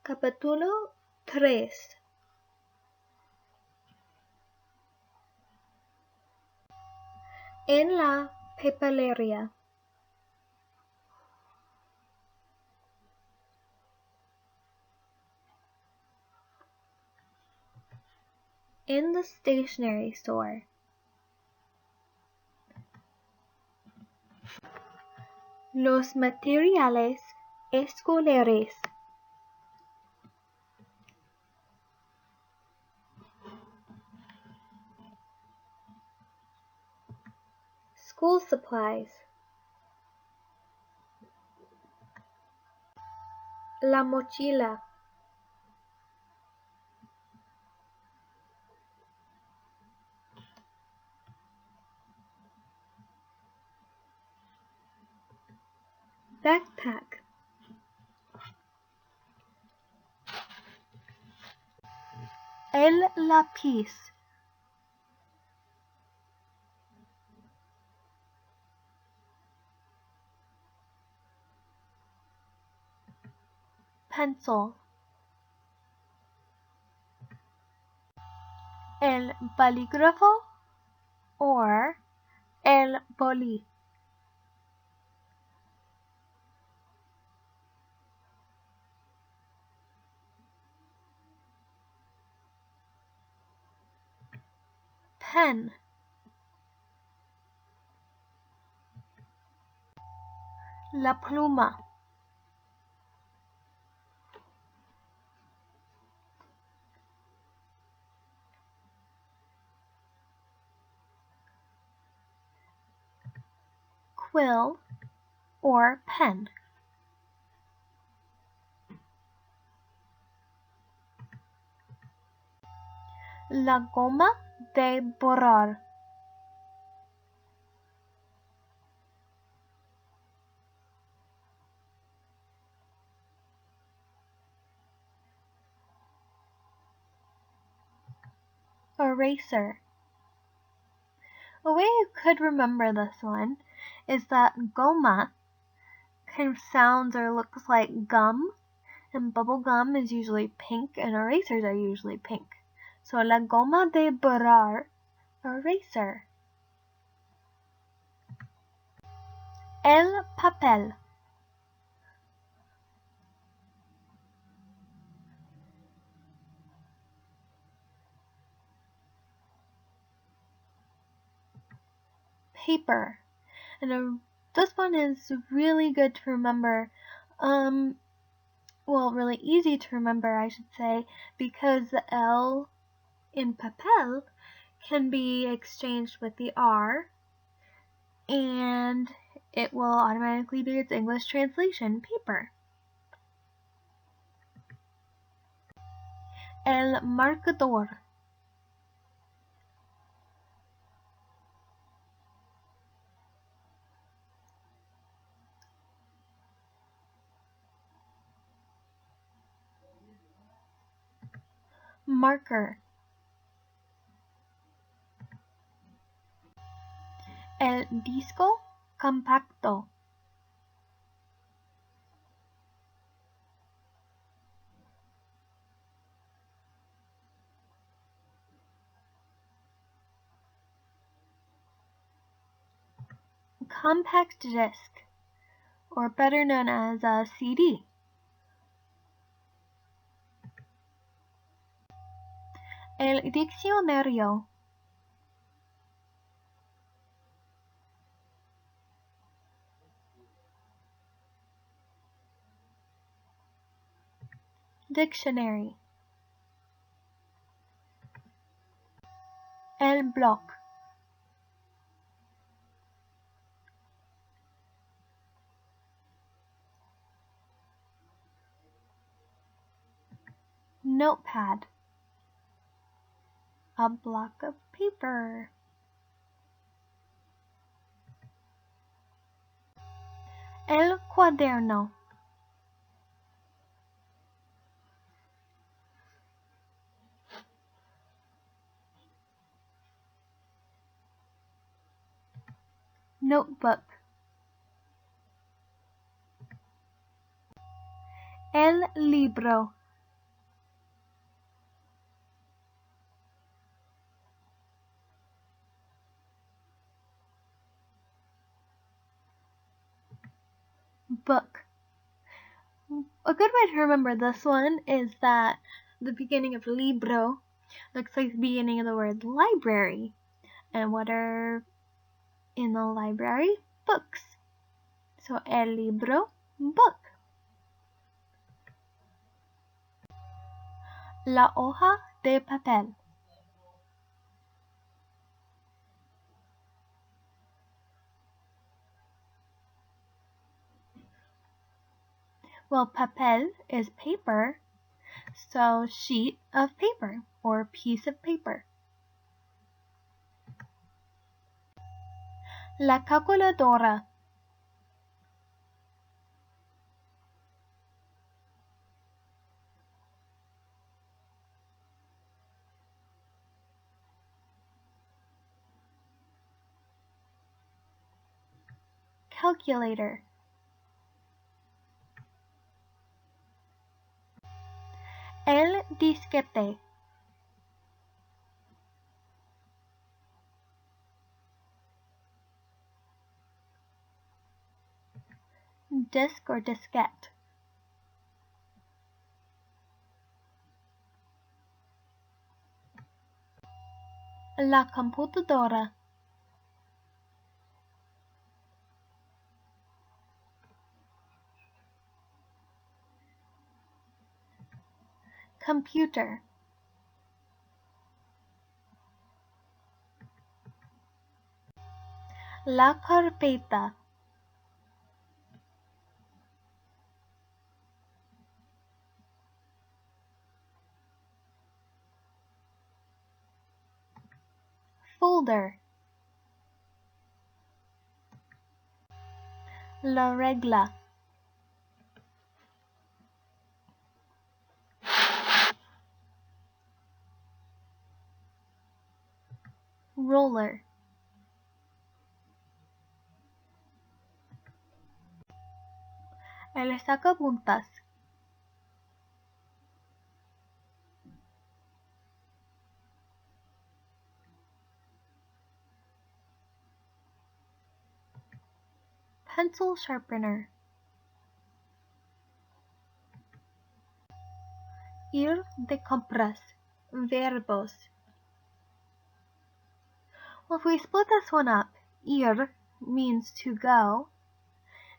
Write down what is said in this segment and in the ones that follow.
Capítulo 3. En la papelería. In the stationery store. Los materiales escolares. School supplies. La mochila. Backpack. El lápiz. Pencil. El bolígrafo or el boli. Pen. La pluma. Quill or pen. La goma de borrar. Eraser. A way you could remember this one is that goma kind of sounds or looks like gum, and bubble gum is usually pink and erasers are usually pink. So la goma de borrar, eraser. El papel. Paper. And this one is really good to remember. Well, really easy to remember, I should say, because the L in papel can be exchanged with the R, and it will automatically be its English translation, paper. El marcador. Marker. El disco compacto. Compact disc, or better known as a CD. El diccionario. Dictionary. El bloc. Notepad. A block of paper. El cuaderno. Notebook. El libro. book. A good way to remember this one is that the beginning of LIBRO looks like the beginning of the word library. And what are in the library? Books. So el libro, book. La hoja de papel. Well, papel is paper, so sheet of paper or piece of paper. La calculadora. Calculator. El disquete. Disc or diskette. La computadora. Computer. La carpeta. Folder. La regla. Roller. El sacapuntas. Pencil sharpener. Ir de compras. Verbos. Well, if we split this one up, ir means to go,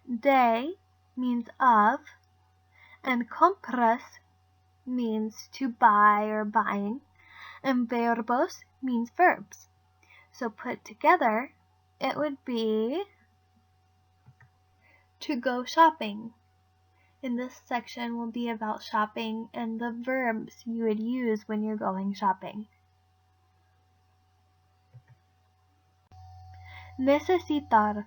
de means of, and compras means to buy or buying, and verbos means verbs. So put together, it would be to go shopping. In this section will be about shopping and the verbs you would use when you're going shopping. Necesitar.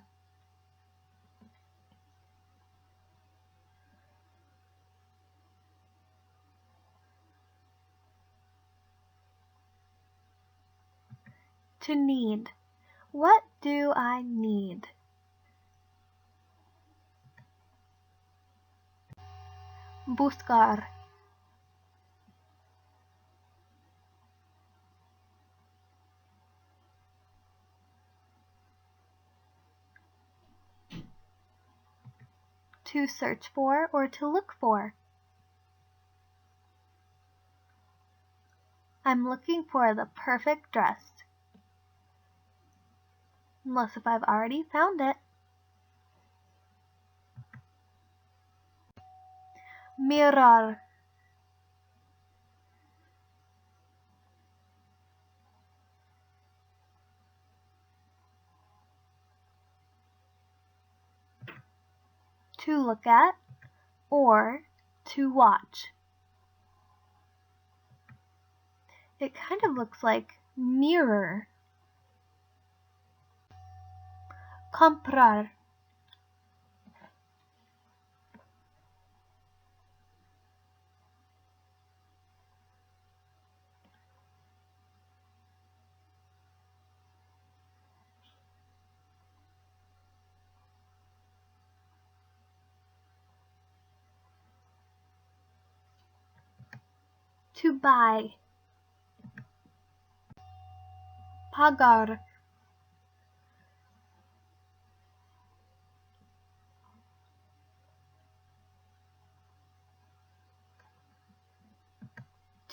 To need. What do I need? Buscar. To search for or to look for. I'm looking for the perfect dress. Unless if I've already found it. Mirar. To look at or to watch. It kind of looks like mirror. Comprar. To buy. Pagar.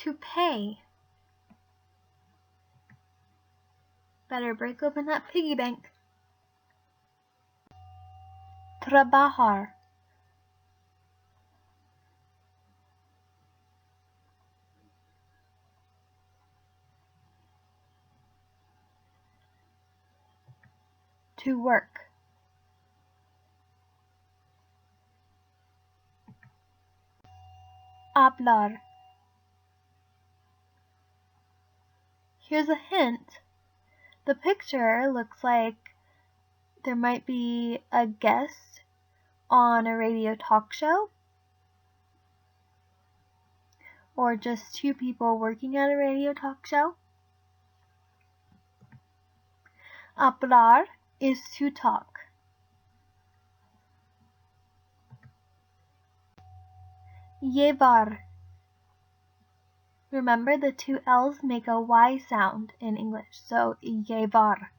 To pay. Better break open that piggy bank. Trabajar. To work. Hablar. Here's a hint. The picture looks like there might be a guest on a radio talk show, or just two people working at a radio talk show. Hablar is to talk. Llevar. Remember, the two L's make a Y sound in English, so llevar.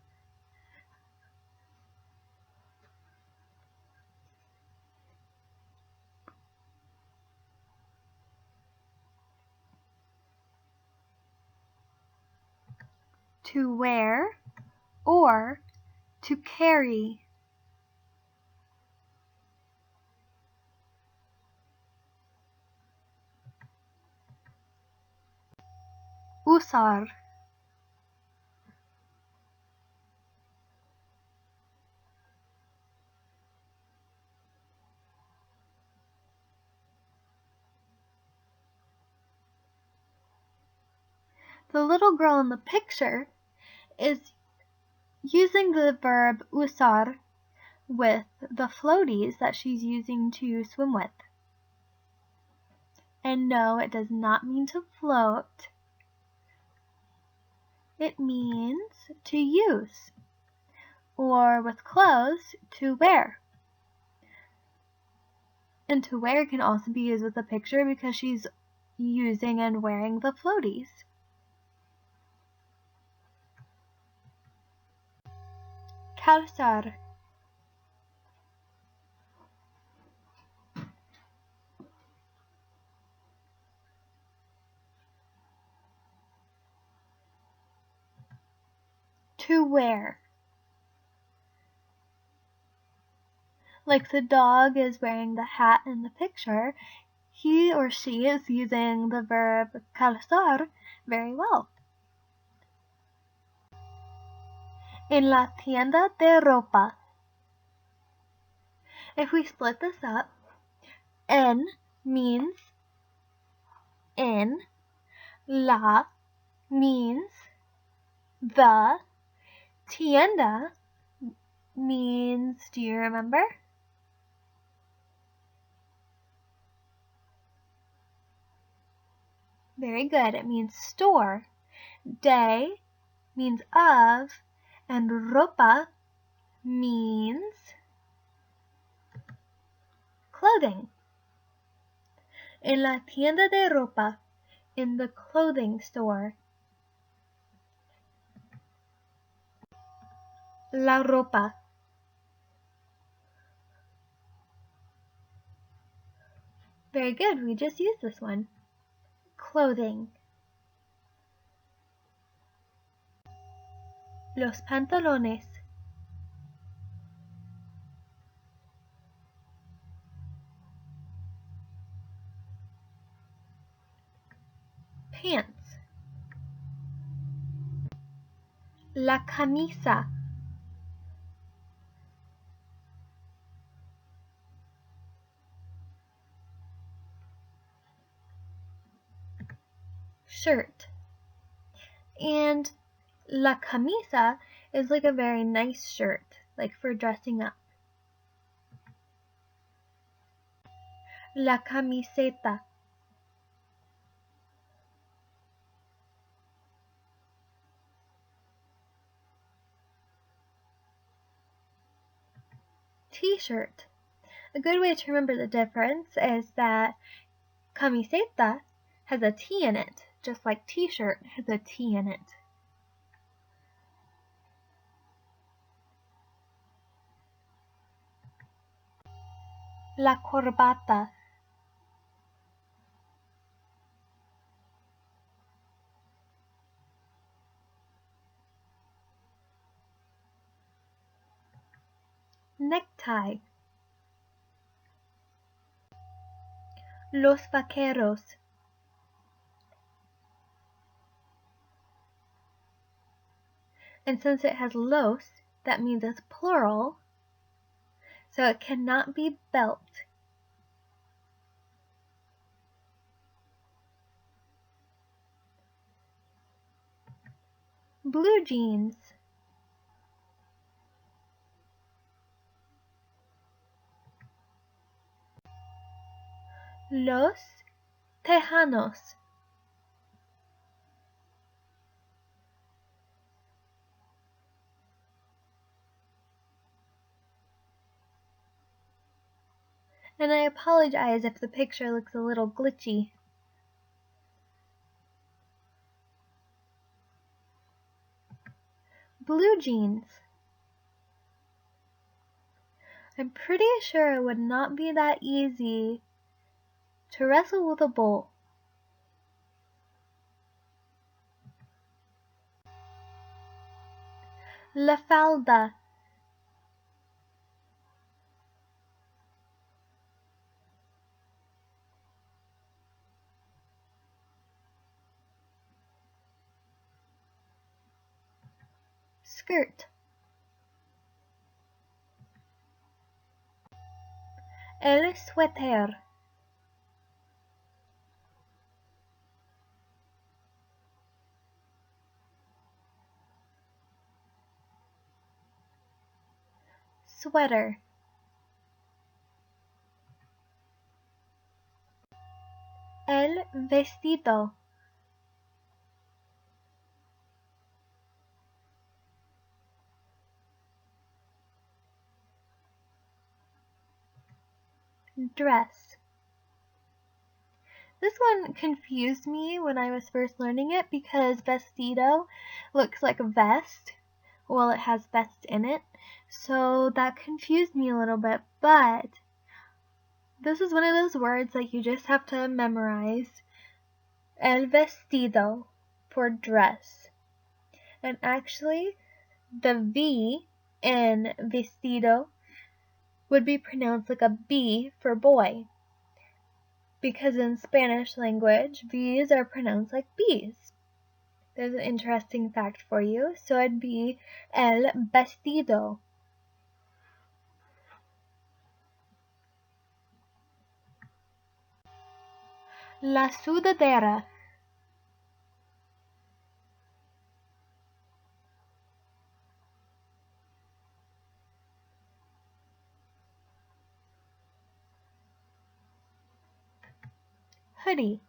To wear or to carry. Usar. The little girl in the picture is using the verb usar with the floaties that she's using to swim with. And no, it does not mean to float. It means to use, or with clothes, to wear. And to wear can also be used with a picture because she's using and wearing the floaties. Calzar. To wear. Like the dog is wearing the hat in the picture, he or she is using the verb calzar very well. En la tienda de ropa. If we split this up, en means in, la means the, tienda means, do you remember? Very good, it means store. De means of, and ropa means clothing. En la tienda de ropa, in the clothing store. La ropa. Very good, we just used this one. Clothing. Los pantalones. Pants. La camisa. Shirt. And la camisa is like a very nice shirt, like for dressing up. La camiseta. T-shirt. A good way to remember the difference is that camiseta has a T in it, just like t-shirt has a T in it. La corbata. necktie. Los vaqueros. And since it has los, that means it's plural, so it cannot be belt. Blue jeans. Los tejanos. And I apologize if the picture looks a little glitchy. Blue jeans. I'm pretty sure it would not be that easy to wrestle with a bull. La falda. Skirt. El suéter. Sweater. El vestido. Dress. This one confused me when I was first learning it because vestido looks like a vest. Well, it has vest in it, so that confused me a little bit, but this is one of those words that you just have to memorize. El vestido for dress. And actually, the V in vestido would be pronounced like a B for boy. Because in Spanish language, V's are pronounced like B's. There's an interesting fact for you. So it'd be el vestido. La sudadera. Hoodie.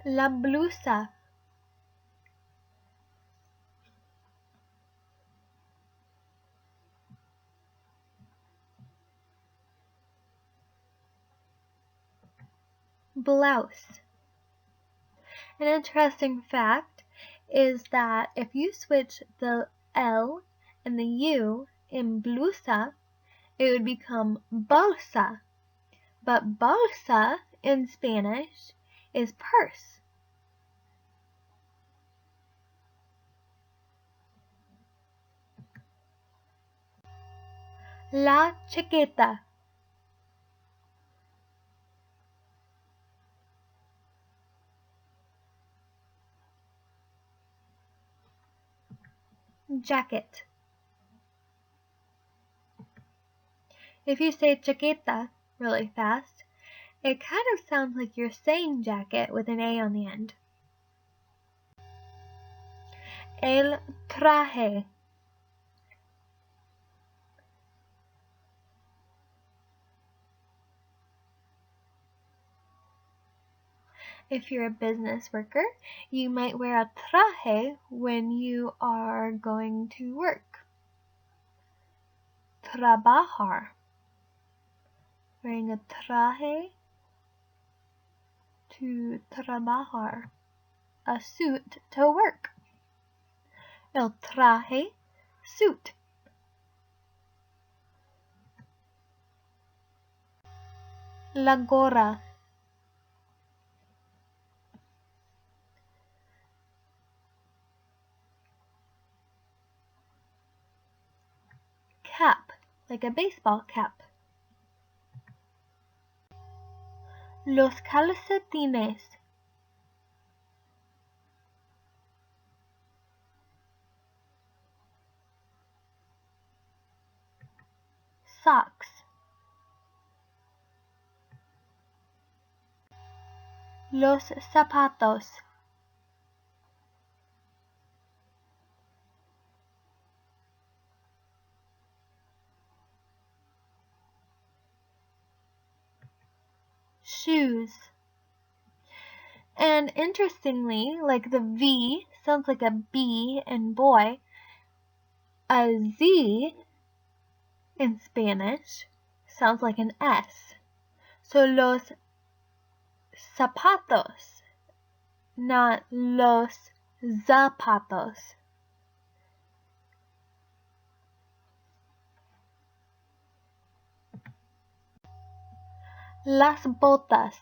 La blusa. Blouse. An interesting fact is that if you switch the L and the U in blusa, it would become bolsa. But bolsa in Spanish is purse. La chaqueta. Jacket. If you say chaqueta really fast, it kind of sounds like you're saying jacket with an A on the end. El traje. If you're a business worker, you might wear a traje when you are going to work. Trabajar. Wearing a traje to trabajar. A suit to work. El traje, suit. La gorra. like a baseball cap. Los calcetines. Socks. Los zapatos. Shoes. And interestingly, like the V sounds like a B in boy, a Z in Spanish sounds like an S. So los zapatos, not los zapatos. Las botas.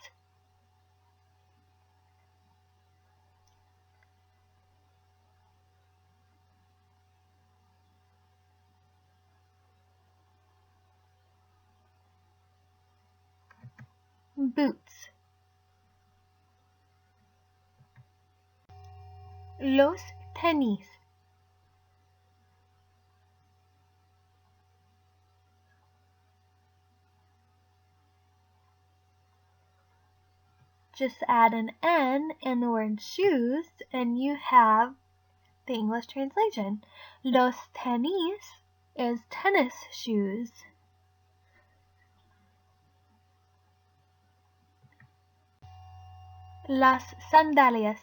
Boots. Los tenis. Just add an N in the word shoes and you have the English translation. Los tenis is tennis shoes. Las sandalias.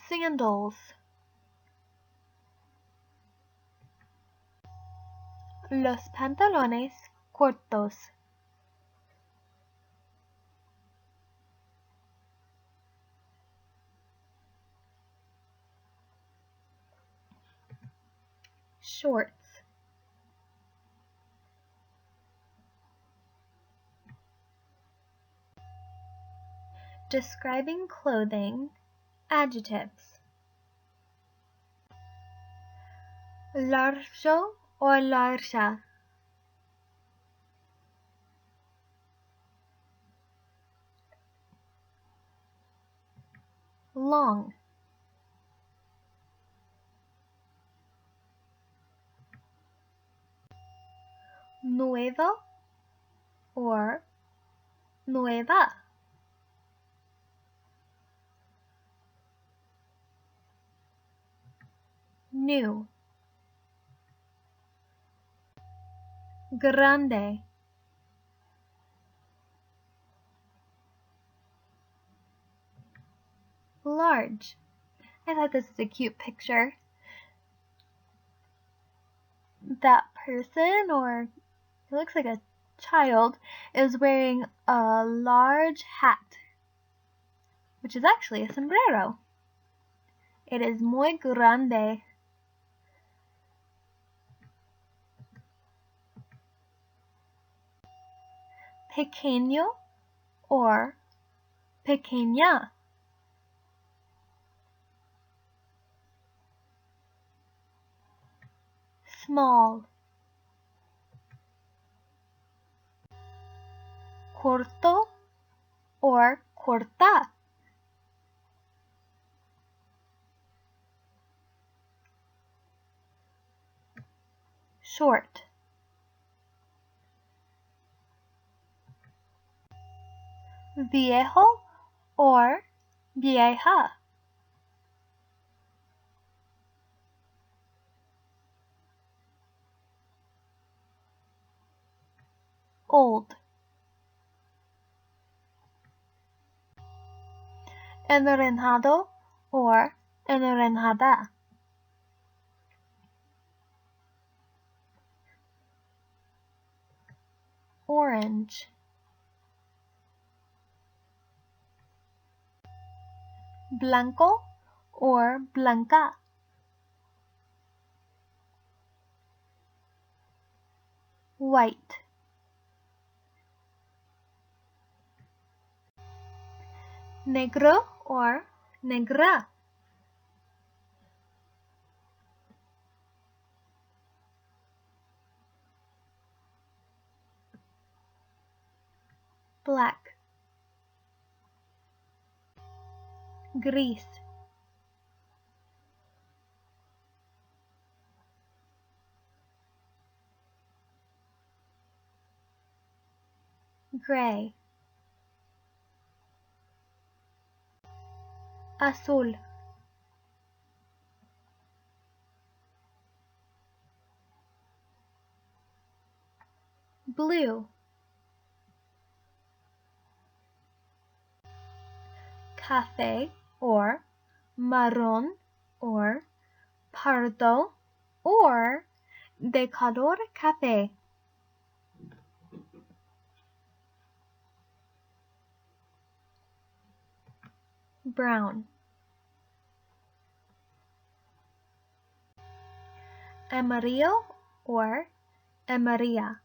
Sandals. Los pantalones cortos. Shorts. Describing clothing, adjectives. Largo or larga. Long. Nuevo or nueva. New. Grande. Large. I thought this is a cute picture. That person, or it looks like a child, is wearing a large hat, which is actually a sombrero. It is muy grande. Pequeño or pequeña. Small. Corto or corta. Short. Viejo or vieja. Old. Enrenado or enrenada. Orange. Blanco or blanca. White. negro or negra. Black. Gris. Gray. Azul. Blue. Café or marrón or pardo or de color café. Brown. Amarillo or amarilla.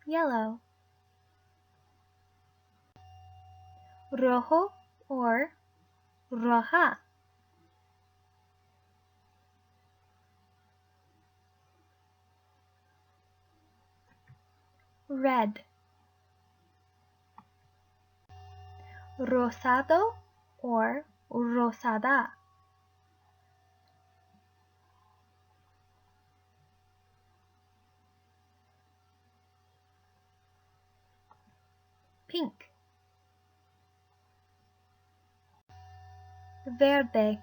Yellow. Rojo or roja. Red. Rosado or rosada. Pink. Verde.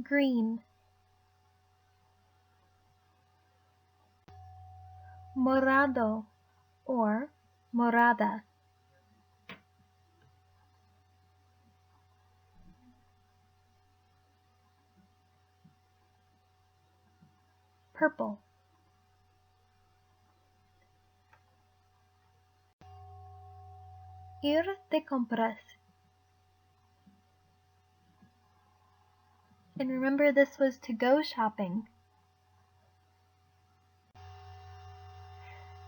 Green. Morado or morada. Purple. Ir de compras. And remember, this was to go shopping.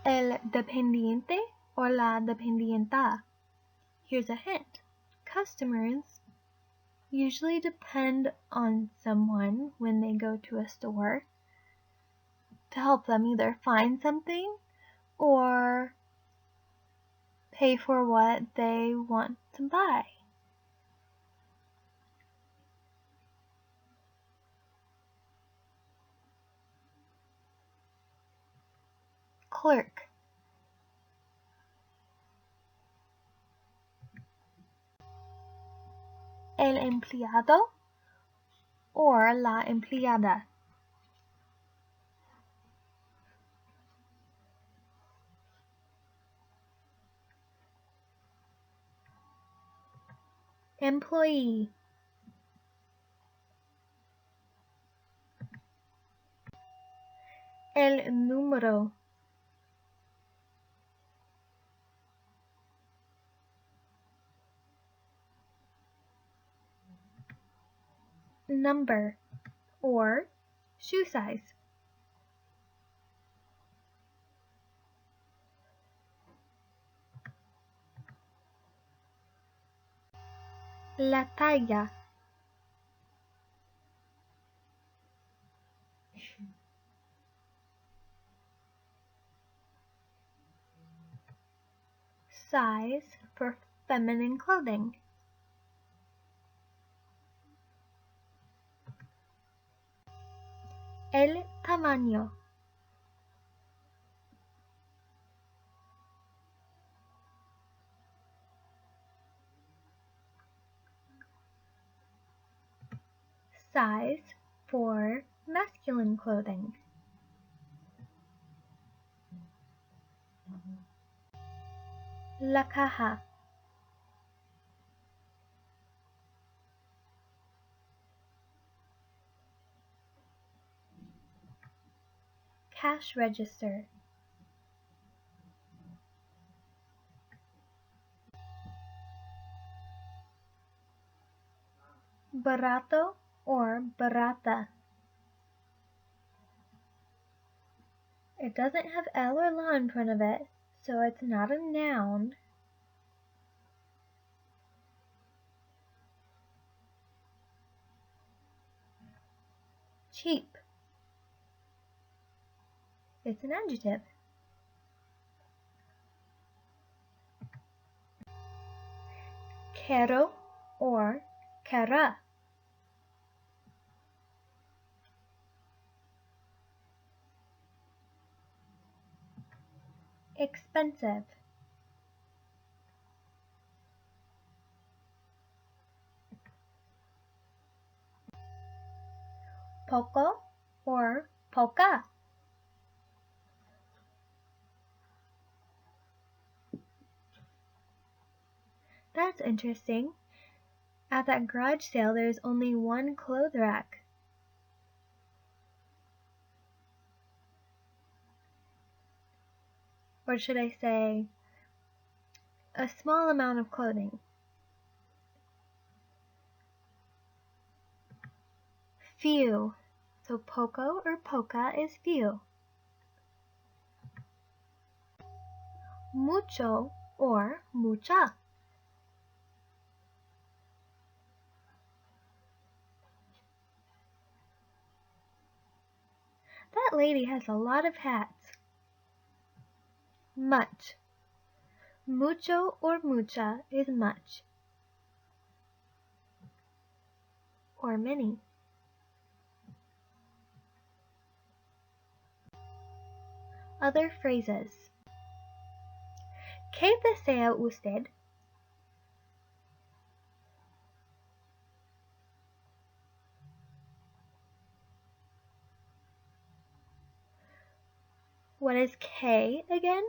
El dependiente or la dependienta. Here's a hint. Customers usually depend on someone when they go to a store to help them either find something or pay for what they want to buy. Clerk. El empleado or la empleada. Employee. El número. Number or shoe size. La talla. Size for feminine clothing. El tamaño. Size for masculine clothing. La caja. cash register. Barato or barata. It doesn't have L or La in front of it, so it's not a noun. Cheap. It's an adjective. Caro or cara. Expensive. Poco or poca. That's interesting. At that garage sale, there's only one clothes rack. Or should I say, a small amount of clothing. Few. So poco or poca is few. Mucho or mucha. That lady has a lot of hats. Much. Mucho or mucha is much. Or many. Other phrases. ¿Qué desea usted? What is ¿qué again?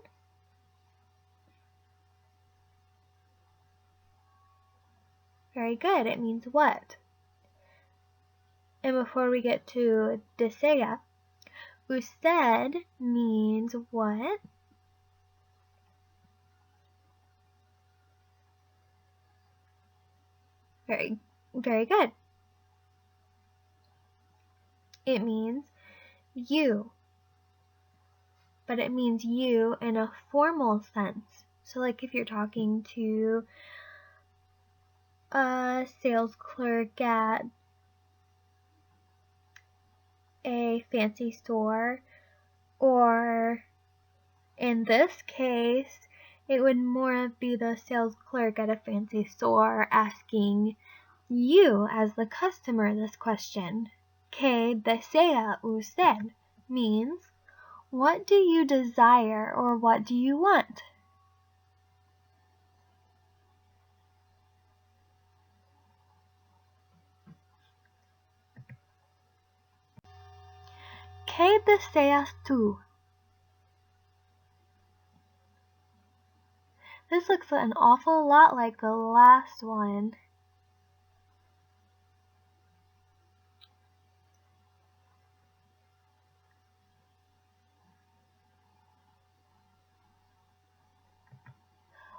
Very good, it means what. And before we get to desea, usted means what? Very good. It means you. But it means you in a formal sense. So like if you're talking to a sales clerk at a fancy store, or in this case, it would more be the sales clerk at a fancy store asking you as the customer this question. ¿Qué desea usted? Means, what do you desire or what do you want? ¿Qué deseas tú? This looks an awful lot like the last one.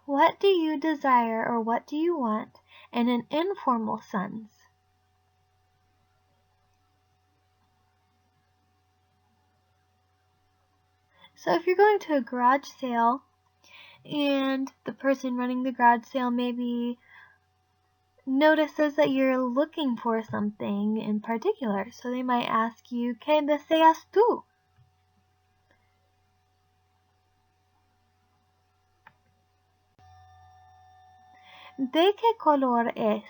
What do you desire or what do you want in an informal sense? So if you're going to a garage sale and the person running the garage sale maybe notices that you're looking for something in particular, so they might ask you, ¿Qué deseas tú? ¿De qué color es?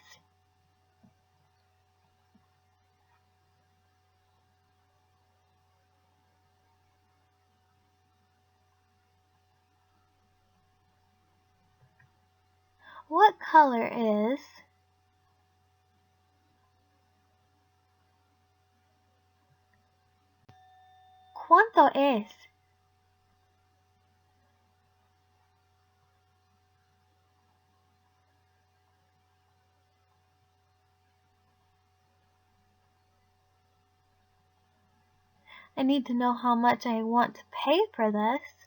What color is? ¿Cuánto es? I need to know how much I want to pay for this,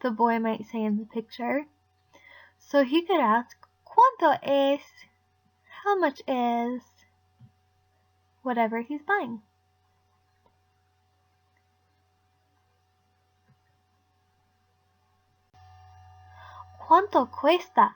the boy might say in the picture. So he could ask, ¿Cuánto es? How much is? Whatever he's buying. ¿Cuánto cuesta?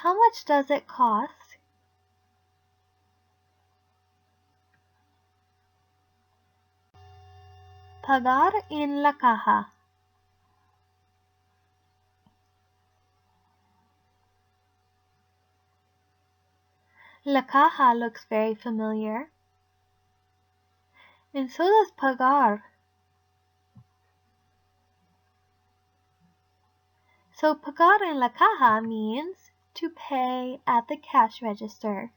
How much does it cost? Pagar en la caja. La caja looks very familiar. And so does pagar. So pagar en la caja means to pay at the cash register.